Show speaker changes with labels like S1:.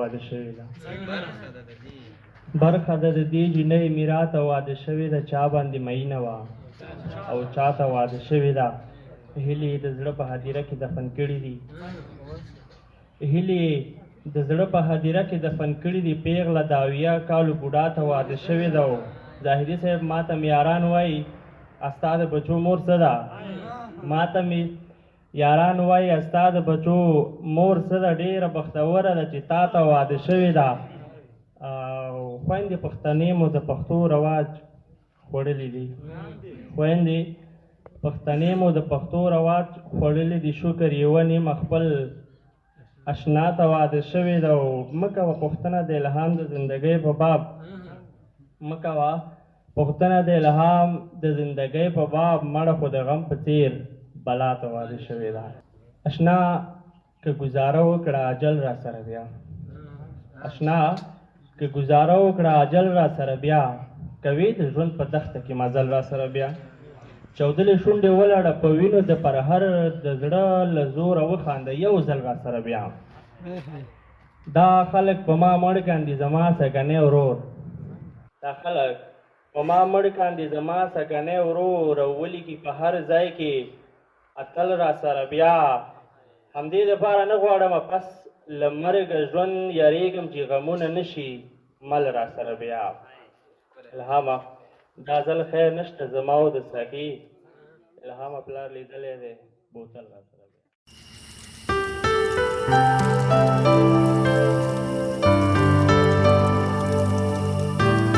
S1: واده شوې ده. برخه ده د دې جنۍ میراته واده شوې ده، چا باندې مینه وه او چاته واده شوې ده. هیلې د زړه په هدیره کې دفن کړي دي، هیلې د زړه په هدیره کې دفن کړي دي. پیغله د 70 کالو بوډا ته واده شوې ده. ظاهري صاحب ما ته مې یاران وایي ستا د بچو مور څه ده، ما ته مې یاران وایي ستا د بچو مور څه ده، ډېره بختوره ده چې تا ته واده شوې ده. خویندې پښتنې مو د پښتو رواج خوړلی دي، خویندې پښتنې مو د پښتو رواج خوړلی دي. شکر یې ونیمه خپل اشنا ته واده شوې ده. مه کوه پوښتنه د الهام د زندګۍ په باب، مه کوه پوښتنه د الهام د زندګۍ په باب، مړه خو د غم په څېر بلا ته واده شوې ده. اشنا که ګزاره وکړه اجل را سره بیا، اشنا که ګزاره وکړه اجل را سره بیا، کوي د ژوند په دښته کې مزل را سره بیا. چاودلې شونډې ولړه په وینو د پرهر، د زړه له زوره وخانده یو ځل را سره بیا. دا خلک په ما مړ کاندي زما سګنی ورور، دا خلک په ما مړ کاندي زما سګنی ورور، او ولیکي په هر ځای کې اتل را سره بیا. همدې دپاره نه غواړم پس له مرګه ژوند یریږم چې غمونه نشي مل را سره بیا. الهامه دا ځل خیر نشته زما او د ساقي، الهامه پلار لیدلی دی بوتل را سره بیا.